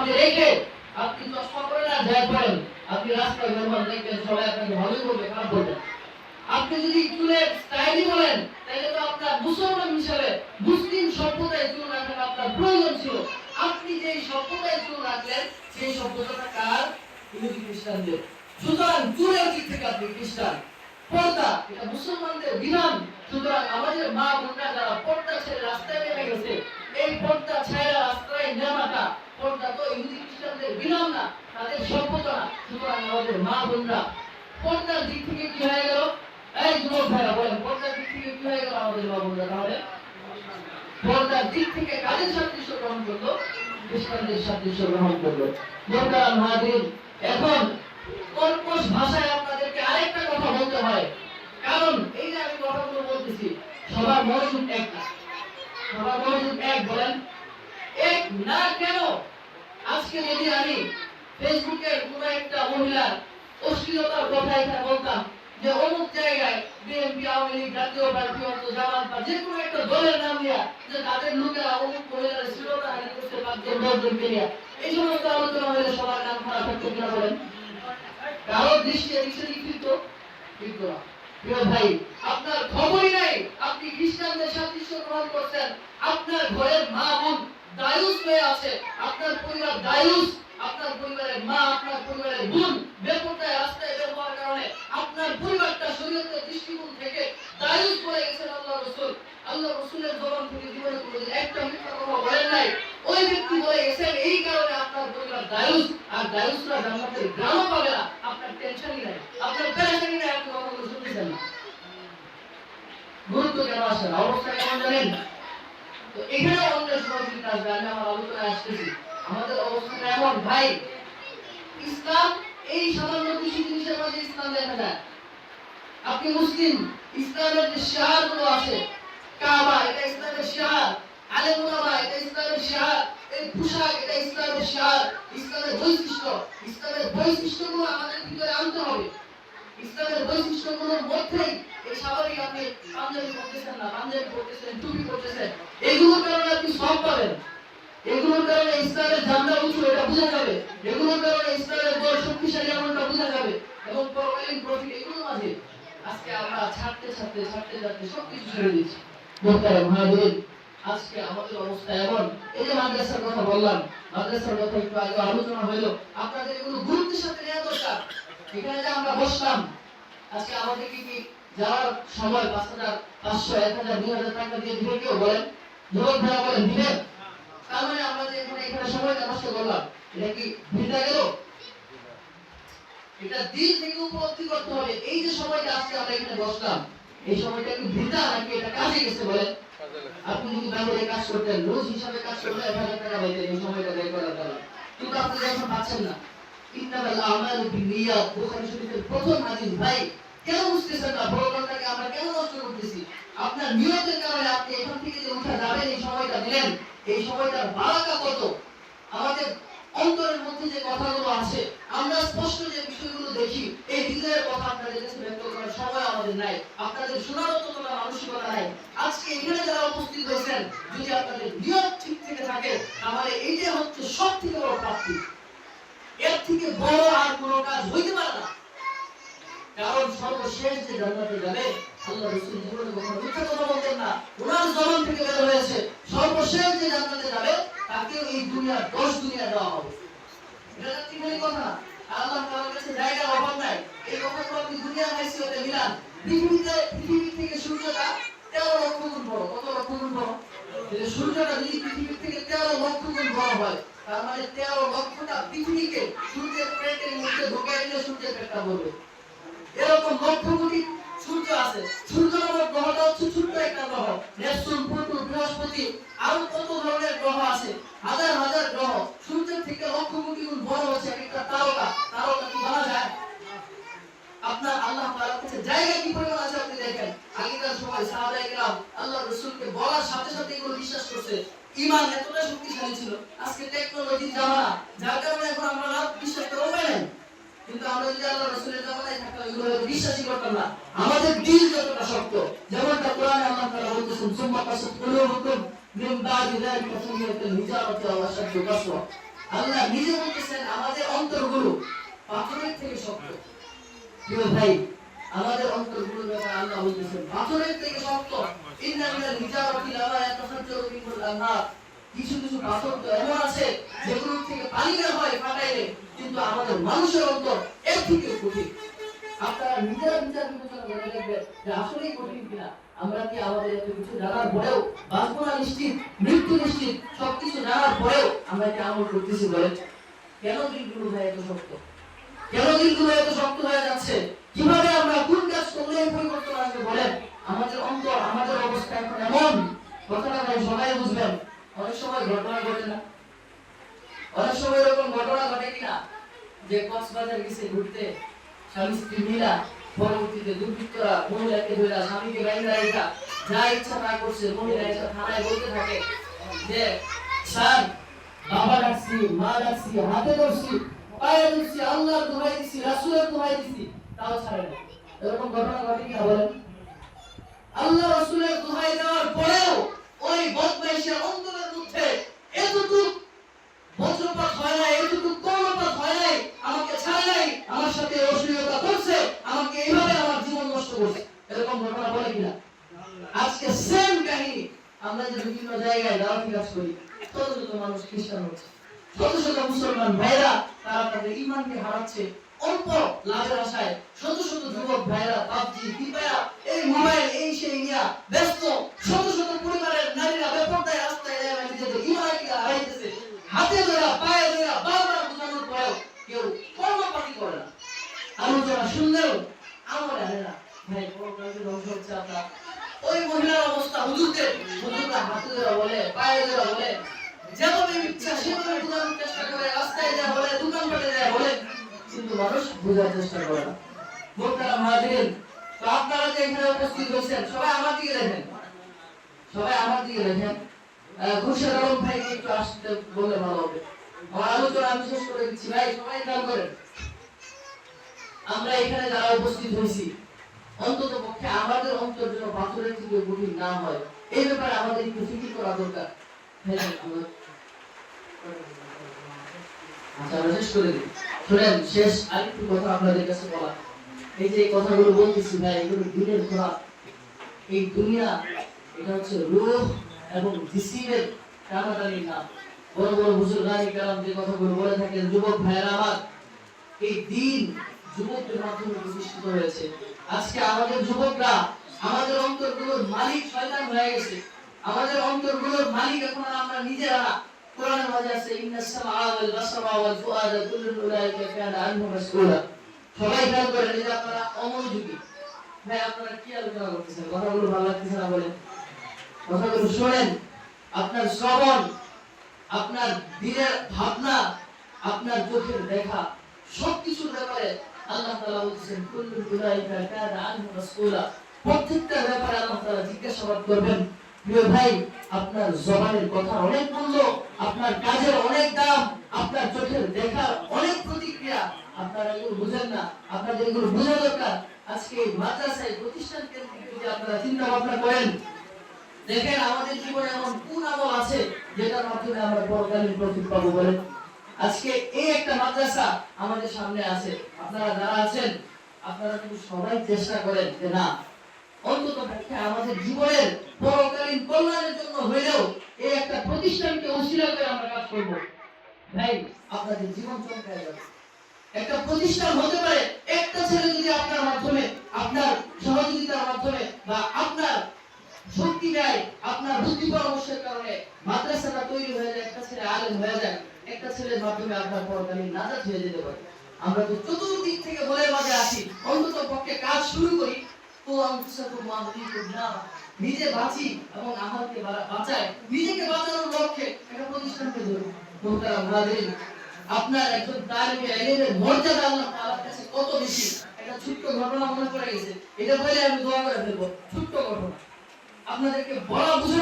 আপনি রেখে আপনি চশমা পরে না যাই পড়েন, আপনি রাস্তায় বেরোবেন দেখবেন সবাই আপনাকে ভালোই বলবে, খারাপ বলবে। আপনি যদি চুলের স্টাইলই বলেন, তাহলে তো আপনার মুসলমান হিসেবে মুসলিম সভ্যতায় চুল রাখার আপনার প্রয়োজন ছিল। আপনি যে সভ্যতায় চুল রাখলেন, সেই সভ্যতাটা কার? ইহুদি খ্রিস্টানদের। সুতরাং চুলের দিক থেকে আপনি খ্রিস্টান, পর্দা এটা মুসলমানদের বিধান। সুতরাং আমাদের মা বোনরা যারা পর্দা ছেড়ে রাস্তায় নেমে গেছে, এই পর্দা ছেড়ে রাস্তায় নেমাটা, পর্দা তো ইহুদি খ্রিস্টানদের বিধান না, তাদের সভ্যতা না। সুতরাং আমাদের মা বোনরা পর্দার দিক থেকে কি হয়ে গেল? এই যুবক ভাইরা বলেন, পর্দার দিক থেকে কি হয়ে গেল আমাদের মা বোনরা? তাহলে পর্দার দিক থেকে কাদের সাদৃশ্য গ্রহণ করলো? খ্রিস্টানদের সাদৃশ্য গ্রহণ করলো। মোহতারাম হাজির, এখন কর্কশ ভাষায় আপনাদেরকে আরেকটা কথা বলতে হয়, কারণ এই যে আমি কথাগুলো বলতেছি সবার মনোযোগ এক না। সবার মনোযোগ এক বলেন, এক না কেন? আজকে যদি আমি ফেসবুকের কোন একটা মহিলার অশ্লীলতার কথা এখানে বলতাম যে অমুক জায়গায় বিএনপি, আওয়ামী লীগ, জাতীয় পার্টি, জামাত বা যে কোনো একটা দলের নাম নিয়ে যে তাদের লোকেরা অমুক মহিলার শ্লীলতা হানি করছে 5 জন 10 জনকে নিয়ে, এই সমস্ত আলোচনা হলে সবার নাম খারাপ থাকতো কিনা বলেন? কারোর দৃষ্টি এদিকে কিন্তু কিন্তু না। প্রিয় ভাই, আপনার খবরই নাই আপনি খ্রিস্টানদের সাদৃশ্য গ্রহণ করছেন। আপনার ঘরের মা বোন দায়ুস হয়ে আছে, আপনার পরিবার দায়ুস, আপনার পরিবারের মা, আপনার পরিবারের বোন বেপরদায় রাস্তায় বের হওয়ার কারণে আপনার পরিবারটা শরীয়তের দৃষ্টিকোণ থেকে দায়ুস বলে গেছেন আল্লাহ রাসূল। আল্লাহ রাসূলের জবান থেকে জীবনে কোনোদিন একটা মিথ্যা কথা বলেন নাই। ওই ব্যক্তি বলে গেছেন এই কারণে আপনার পরিবার দায়ুস, আর দায়ুসরা জান্নাতের গ্রামও পাবে না। আপনার টেনশনই নাই, আপনার পেরেশানি নাই, আপনি কথাগুলো শুনতেছেন না। গুরুত্ব কেন আসে না? অবস্থা কেমন জানেন? তো এখানে অন্য সহযোগিতা আসবে, আমি আমার আলোচনায় আসতেছি। আমাদের অবস্থাটা এমন ভাই, ইসলাম এই সামান্য কিছু জিনিসের মাঝে ইসলাম দেখা যায়। আপনি মুসলিম, ইসলামের যে শিআর গুলো আছে, কাবা এটা ইসলামের শিআর, আলেম উলামা এটা ইসলামের শিআর, এই পোশাক এটা ইসলামের শিআর, ইসলামের বৈশিষ্ট্য, ইসলামের বৈশিষ্ট্যগুলো আমাদের ভিতরে আনতে হবে। ইসলামের বৈশিষ্ট্যগুলোর মধ্যেই এই স্বাভাবিক আপনি পাঞ্জাবি পরতেছেন না, পাঞ্জাবি পরতেছেন, টুপি পরতেছেন, এগুলোর কারণে আপনি সব পাবেন। এগুলোর কারণে ইসলামের ঝান্ডা উঁচু এটা বোঝা যাবে, এগুলোর কারণে ইসলামের বড় শক্তিশালী এমনটা বোঝা যাবে, এবং পরকালীন প্রফিট এগুলোর মাঝে আজকে আমরা ছাড়তে ছাড়তে সবকিছু ছেড়ে দিচ্ছি। মোহতারাম হাজিরিন, আজকে আমাদের অবস্থা এমন, এই যে মাদ্রাসার কথা বললাম, মাদ্রাসার কথা একটু আগে আলোচনা হইলো, আপনাদের এগুলো গুরুত্বের সাথে নেওয়া দরকার। এখানে যে আমরা বসলাম, আজকে আমাদেরকে কি যাওয়ার সময় 5,000, 500, 1,000, 2,000 টাকা দিয়ে দিবে কেউ? বলেন, যুবক ভাইরা বলেন, দিবেন? তার মানে আমরা যে এখানে সময়টা নষ্ট করলাম, এটা কি বৃথা গেল? এটা দিল থেকে উপলব্ধি করতে হবে, এই যে সময়টা আজকে আমরা এখানে বসলাম, এই সময়টা কি বৃথা নাকি এটা কাজে গেছে? বলেন, আপনি যদি বাইরে কাজ করতেন, রোজ হিসাবে কাজ করলে 1,000 টাকা পাইতেন এই সময়টা বের করার দ্বারা, কিন্তু আপনি এখন পাচ্ছেন না। ইন্নামাল আমালু বিন্নিয়াত, বুখারী শরীফের প্রথম হাদিস। ভাই, কেন বুঝতেছেন না প্রয়োজনটাকে আমরা কেন নষ্ট করতেছি? আপনার নিয়তের কারণে আপনি এখান থেকে যে উঠে যাবেন, এই সময়টা দিলেন, এই সময়টার বারাকা কত। আমাদের অন্তরের মধ্যে যে কথাগুলো আছে, আমরা স্পষ্ট যে বিষয়গুলো দেখি, এই হৃদয়ের কথা আপনাদের কাছে ব্যক্ত করার সময় আমাদের নাই, আপনাদের শোনার ততটা মানসিকতা নাই। আজকে এখানে যারা উপস্থিত হয়েছেন, যদি আপনাদের নিয়ত ঠিক থেকে থাকে, তাহলে এইটাই হচ্ছে সব থেকে বড় প্রাপ্তি। এর থেকে বড় আর কোনো কাজ হইতে পারে না। কারণ সর্বশেষ যে জান্নাতে যাবে, আল্লাহ রাসূল জীবনে কখনো মিথ্যা কথা বলতেন না, ওনার জবান থেকে বের হয়েছে, সর্বশেষ যে জান্নাতে যাবে তাকে এই দুনিয়ার 10 দুনিয়া দেওয়া হবে। এটা ঠিক কথা না? আল্লাহ তাআলার কাছে জায়গার অভাব নাই। এই কথাগুলো আপনি দুনিয়ার হাসিয়তে মিলান। পৃথিবী থেকে সূর্যটা 13 লক্ষ গুণ বড়। কত লক্ষ গুণ বড়? যে সূর্যটা যদি পৃথিবী থেকে 13 লক্ষ গুণ বড় হয়, তার মানে 13 লক্ষটা পৃথিবীকে সূর্যের পেটের মধ্যে ঢোকায় দিলে সূর্যের পেটটা ভরবে। এরকম লক্ষ কোটি সূর্য আছে। সূর্য নামক গ্রহটা হচ্ছে ছোট্ট একটা গ্রহ। নেপচুন, প্লুটো, বৃহস্পতি, আরো কত ধরনের গ্রহ আছে, হাজার হাজার গ্রহ। সূর্যের থেকে লক্ষ কোটি গুণ বড় হচ্ছে একটা তারকা। তারকা কি বলা যায়? আপনার আল্লাহ তাআলার কাছে জায়গা কি পরিমাণ আছে আপনি দেখেন। আগেকার সময় সাহাবায়ে কেরাম আল্লাহ রাসূলকে বলার সাথে সাথে এগুলো বিশ্বাস করছে। ঈমান এতটা শক্তিশালী ছিল। আজকে টেকনোলজির জামানা, যার কারণে এখন আমরা বিশ্বাস করা উপায় নাই। কিন্তু আমরা যদি আল্লাহ রাসূলের জামানায় থাকতাম, এগুলো বিশ্বাসই করতাম না। আমাদের দিল যতটা শক্ত, যেমনটা কোরআনে আল্লাহ তাআলা বলতেছেন, সুম্মা কাসাত কুলুবুকুম মিন বাদি যালিকা ফাহিয়াতুল হিজারাতু ওয়া আশাদ্দু কাসওয়া। আল্লাহ নিজে বলতেছেন আমাদের অন্তরগুলো পাথরের থেকে শক্ত। প্রিয় ভাই, আমাদের অন্তরগুলো ব্যাপারে আল্লাহ বলতেছেন পাথরের থেকে শক্ত। ইন্না মিনাল হিজারাতি লামা ইয়াতাফাজ্জারু মিনহুল আনহার। কিছু কিছু পাথর তো এমন আছে যেগুলো থেকে পানি বের হয় ফাটাইলে, কিন্তু আমাদের মানুষের অন্তর এর থেকে কঠিন। আপনারা নিজেরা বিচার বিবেচনা করে দেখবেন যে আসলেই কঠিন কিনা। আমরা কি আমাদের এত কিছু জানার পরেও, বাঁচবো না নিশ্চিত, মৃত্যু নিশ্চিত, সবকিছু জানার পরেও আমরা কি আমল করতেছি বলেন? কেন দিলগুলো ভাই এত শক্ত? কেন দিলগুলো এত শক্ত হয়ে যাচ্ছে? কিভাবে আমরা কোন কাজ করলে পরিবর্তন আসবে বলেন? আমাদের অন্তর, আমাদের অবস্থা এখন এমন, কথাটা ভাই সবাই বুঝবেন। অনেক সময় ঘটনা ঘটে না? অনেক সময় এরকম ঘটনা ঘটে কিনা যে কক্সবাজার গেছে ঘুরতে, স্বামী স্ত্রী মিলা, পরবর্তীতে দুর্বৃত্তরা মহিলাকে ধরে স্বামীকে বাইরে রেখা যা ইচ্ছা তা করছে। মহিলা এসে থানায় বলতে থাকে যে স্যার, বাবা ডাকছি, মা ডাকছি, হাতে ধরছি, পায়ে ধরছি, আল্লাহর দোহাই দিছি, রাসূলের দোহাই দিছি, তাও ছাড়ে না। এরকম ঘটনা ঘটে কিনা বলেন? আল্লাহ রাসূলের দোহাই দেওয়ার পরেও ওই বদমাইশের অন্তরের মধ্যে এতটুকু বজ্রপাত হয় নাই, এতটুকু কর্ণপাত হয় নাই, আমাকে ছাড়ে নাই, আমার সাথে অশ্লীলতা করছে, আমাকে এইভাবে আমার জীবন নষ্ট করছে। এরকম ঘটনা বলে কিনা? আজকে সেম কাহিনী আমরা যে বিভিন্ন জায়গায় দাওয়াতি কাজ করি, শত শত মানুষ খ্রিস্টান হচ্ছে, শত শত মুসলমান ভাইরা তারা তাদের ঈমানকে হারাচ্ছে অল্প লাভের আশায়। শত শত যুবক ভাইরা পাবজি, ফ্রি ফায়ার, এই মোবাইল, এই সেই নিয়ে ব্যস্ত। শত শত পরিবারের নারীরা বেপরদায় রাস্তায় নেমে নিজেদের ঈমানকে হারাইতেছে। হাতে ধরা, পায়ে ধরা, বারবার বোঝানোর পরেও কেউ কর্মপাতি করে না। আলোচনা শুনলেও আমলে আনে না। ভাই পরকালে ধ্বংস হচ্ছে আপনার। ওই মহিলার অবস্থা হুজুরদের, হুজুররা হাতে ধরা বলে, পায়ে ধরা বলে, যেভাবে ইচ্ছা সেভাবে বোঝানোর চেষ্টা করে, রাস্তায় যা বলে, দোকানপাটে যা বলে, কিন্তু মানুষ বোঝার চেষ্টা করে না। মোহতারাম হাজিরিন, তো আপনারা যে এখানে উপস্থিত হয়েছেন সবাই আমার দিকে দেখেন, সবাই আমার দিকে দেখেন। খুরশেদ আলম ভাইকে একটু আসতে বললে ভালো হবে। আমার আলোচনা আমি শেষ করে দিচ্ছি। ভাই সবাই খেয়াল করেন, আমরা এখানে যারা উপস্থিত হয়েছি, অন্তত পক্ষে আমাদের অন্তর যেন পাথরের থেকে কঠিন না হয়, এই ব্যাপারে আমাদের একটু ফিকির করা দরকার। আচ্ছা আমরা শেষ করে দিই। শুনেন, শেষ আরেকটু কথা আপনাদের কাছে বলা। এই যে কথাগুলো বলতেছি ভাই, এগুলো দিনের খোলা। এই দুনিয়া এটা হচ্ছে রূহ এবং জিসিমের টানাটানির নাম। বড় বড় বুজুর্গানি কালাম যে কথাগুলো বলে থাকেন, যুবক ভাইয়েরা আমার, এই দিন যুবকদের মাধ্যমে প্রতিষ্ঠিত হয়েছে। আজকে আমাদের যুবকরা আমাদের অন্তরগুলোর মালিক শয়তান হয়ে গেছে। আমাদের অন্তরগুলোর মালিক এখন আমরা নিজেরা না। কোরআনের মাঝে আছে ইন্নাস সামআ ওয়াল বাসারা ওয়াল ফুআদা কুল্লুন উলাইকা কানা আনহু মাসউলা। সবাই খেয়াল করেন যে আপনারা অমনোযোগী। ভাই আপনারা কি আলোচনা করতেছেন? কথাগুলো ভালো লাগতেছে না বলেন? কথাগুলো শুনেন। আপনার শ্রবণ, আপনার দিনের ভাবনা, আপনার চোখের দেখা, সবকিছুর ব্যাপারে আল্লাহ তাআলা বলেছেন কুল্লুন উলাইকা কানা আনহু মাসউলা। প্রত্যেকটা ব্যাপারে আল্লাহ তাআলা জিজ্ঞাসাবাদ করবেন। প্রিয় ভাই, আপনার জবানের কথা অনেক মূল্য, আপনার কাজের অনেক দাম, আপনার চোখের দেখার অনেক প্রতিক্রিয়া। আপনারা এগুলো বুঝেন না, আপনাদের এগুলো বোঝা দরকার। আজকে মাদ্রাসায় প্রতিষ্ঠান কেন্দ্রিক যদি আপনারা চিন্তা ভাবনা করেন, দেখেন আমাদের জীবনে এমন কোন আমল আছে যেটার মাধ্যমে আমরা পরকালীন প্রতিফল পাবো বলেন? আজকে এই একটা মাদ্রাসা আমাদের সামনে আছে। আপনারা যারা আছেন, আপনারা কিন্তু সবাই চেষ্টা করেন যে না, অন্তত পক্ষে আমাদের জীবনের পরকালীন কল্যাণের জন্য হইলেও এই একটা প্রতিষ্ঠানকে অস্বীকার করে আমরা কাজ করব। ভাই আপনাদের জীবন চমকায় যাবে। একটা প্রতিষ্ঠান হতে পারে, একটা ছেলে যদি আপনার মাধ্যমে, আপনার সহযোগিতার মাধ্যমে বা আপনার শক্তি দেয়, আপনার বুদ্ধি পরামর্শের কারণে মাদ্রাসাটা তৈরি হয়ে যায়, একটা ছেলে আলেম হয়ে যায়, একটা ছেলের মাধ্যমে আপনার পরকালীন নাজাত হয়ে যেতে পারে। আমরা তো চতুর্দিক থেকে বলে মাঝে আসি, অন্তত পক্ষে কাজ শুরু করি। তো নিজে বাঁচি এবং আমাকে বাঁচায়, নিজেকে বাঁচানোর লক্ষ্যে একটা প্রতিষ্ঠানকে ধরি। আপনার একজন তালিবে ইলমের মর্যাদা আল্লাহ তাআলার কাছে কত বেশি। একটা ছোট্ট ঘটনা মনে পড়ে গেছে, এটা বলে আমি দোয়া করে ফেলবো। ছোট্ট ঘটনা আপনাদেরকে বলা